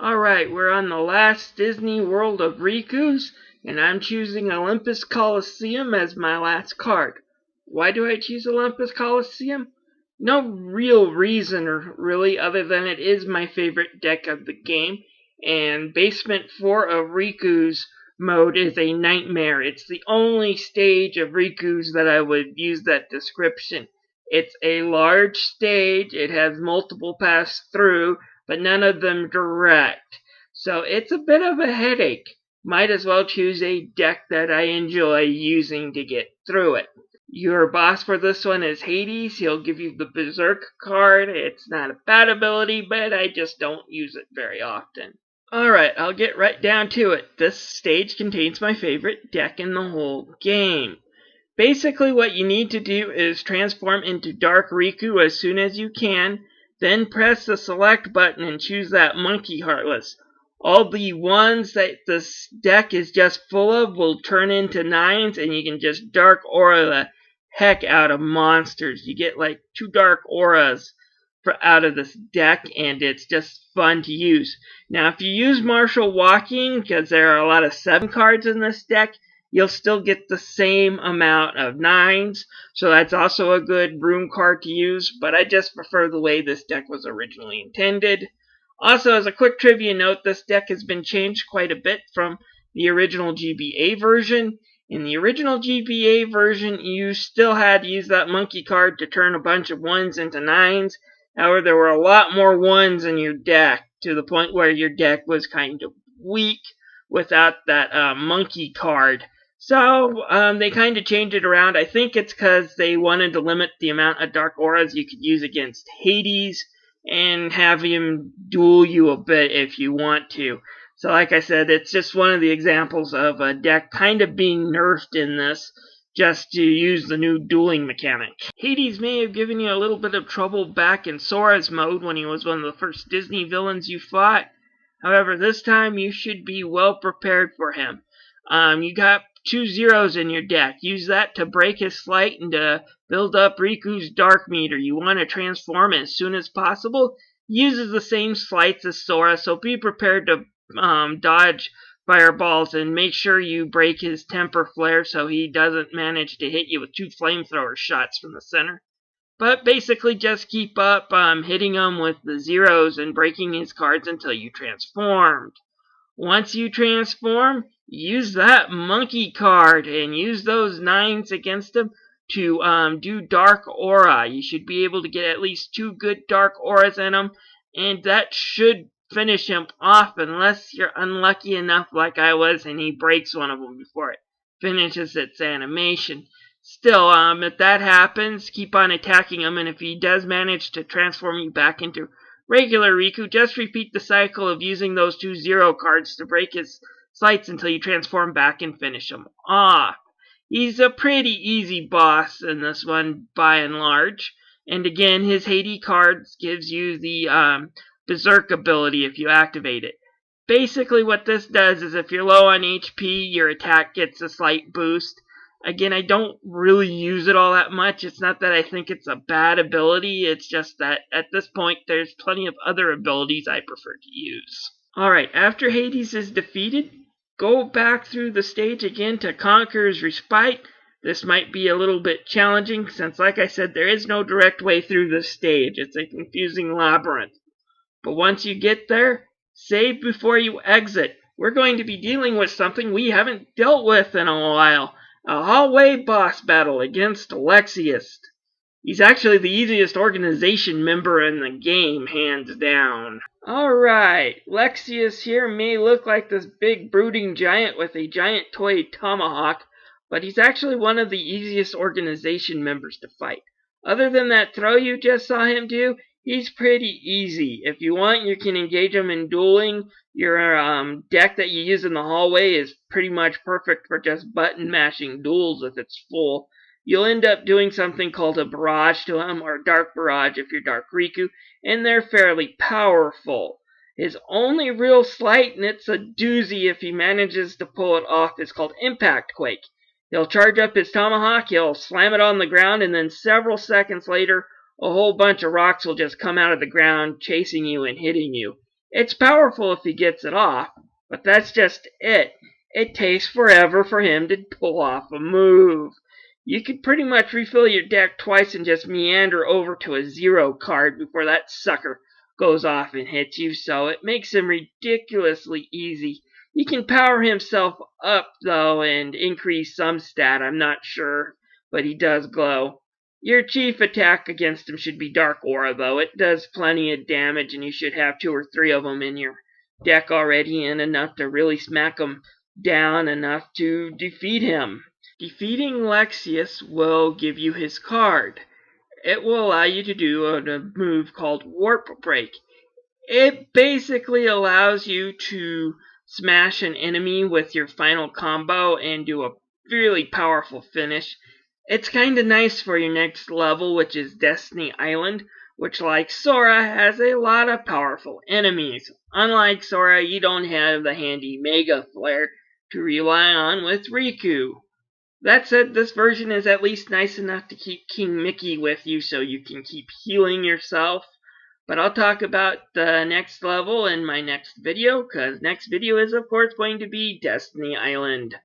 Alright, we're on the last Disney World of Rikus, and I'm choosing Olympus Coliseum as my last card. Why do I choose Olympus Coliseum? No real reason, really, other than it is my favorite deck of the game, and Basement 4 of Riku's mode is a nightmare. It's the only stage of Riku's that I would use that description. It's a large stage, it has multiple paths through, but none of them direct. So it's a bit of a headache. Might as well choose a deck that I enjoy using to get through it. Your boss for this one is Hades. He'll give you the Berserk card. It's not a bad ability, but I just don't use it very often. Alright, I'll get right down to it. This stage contains my favorite deck in the whole game. Basically what you need to do is transform into Dark Riku as soon as you can, then press the select button and choose that Monkey Heartless. All the ones that this deck is just full of will turn into 9s, and you can just Dark Aura the heck out of monsters. You get like 2 Dark Auras out of this deck, and it's just fun to use. Now if you use Martial Walking, because there are a lot of 7 cards in this deck, you'll still get the same amount of 9s, so that's also a good room card to use, but I just prefer the way this deck was originally intended. Also, as a quick trivia note, this deck has been changed quite a bit from the original GBA version. In the original GBA version, you still had to use that monkey card to turn a bunch of 1s into 9s. However, there were a lot more 1s in your deck, to the point where your deck was kind of weak without that monkey card. So, they kind of changed it around. I think it's because they wanted to limit the amount of Dark Auras you could use against Hades, and have him duel you a bit if you want to. So like I said, it's just one of the examples of a deck kind of being nerfed in this, just to use the new dueling mechanic. Hades may have given you a little bit of trouble back in Sora's mode when he was one of the first Disney villains you fought. However, this time you should be well prepared for him. You got 2 zeros in your deck. Use that to break his sleight and to build up Riku's Dark Meter. You want to transform as soon as possible. He uses the same sleights as Sora, so be prepared to dodge fireballs and make sure you break his temper flare so he doesn't manage to hit you with 2 flamethrower shots from the center. But basically just keep up hitting him with the zeros and breaking his cards until you transformed. Once you transform, use that monkey card and use those 9s against him to do Dark Aura. You should be able to get at least 2 good Dark Auras in him, and that should finish him off unless you're unlucky enough like I was and he breaks one of them before it finishes its animation. Still, if that happens, keep on attacking him, and if he does manage to transform you back into regular Riku, just repeat the cycle of using those 2 zero cards to break his sleights until you transform back and finish him off. He's a pretty easy boss in this one by and large. And again, his Hades cards gives you the Berserk ability if you activate it. Basically what this does is if you're low on HP, your attack gets a slight boost. Again, I don't really use it all that much. It's not that I think it's a bad ability. It's just that at this point, there's plenty of other abilities I prefer to use. Alright, after Hades is defeated, go back through the stage again to Conqueror's Respite. This might be a little bit challenging since, like I said, there is no direct way through this stage. It's a confusing labyrinth. But once you get there, save before you exit. We're going to be dealing with something we haven't dealt with in a while. A hallway boss battle against Alexius. He's actually the easiest organization member in the game, hands down. Alright, Alexius here may look like this big brooding giant with a giant toy tomahawk, but he's actually one of the easiest organization members to fight. Other than that throw you just saw him do, he's pretty easy. If you want, you can engage him in dueling. Your deck that you use in the hallway is pretty much perfect for just button mashing duels if it's full. You'll end up doing something called a barrage to him, or dark barrage if you're Dark Riku, and they're fairly powerful. His only real sleight, and it's a doozy if he manages to pull it off, is called Impact Quake. He'll charge up his tomahawk, he'll slam it on the ground, and then several seconds later, a whole bunch of rocks will just come out of the ground, chasing you and hitting you. It's powerful if he gets it off, but that's just it. It takes forever for him to pull off a move. You could pretty much refill your deck twice and just meander over to a 0 card before that sucker goes off and hits you, so it makes him ridiculously easy. He can power himself up, though, and increase some stat, I'm not sure, but he does glow. Your chief attack against him should be Dark Aura, though. It does plenty of damage, and you should have 2 or 3 of them in your deck already, and enough to really smack him down enough to defeat him. Defeating Lexius will give you his card. It will allow you to do a move called Warp Break. It basically allows you to smash an enemy with your final combo and do a really powerful finish. It's kinda nice for your next level, which is Destiny Island, which, like Sora, has a lot of powerful enemies. Unlike Sora, you don't have the handy Mega Flare to rely on with Riku. That said, this version is at least nice enough to keep King Mickey with you so you can keep healing yourself. But I'll talk about the next level in my next video, because next video is of course going to be Destiny Island.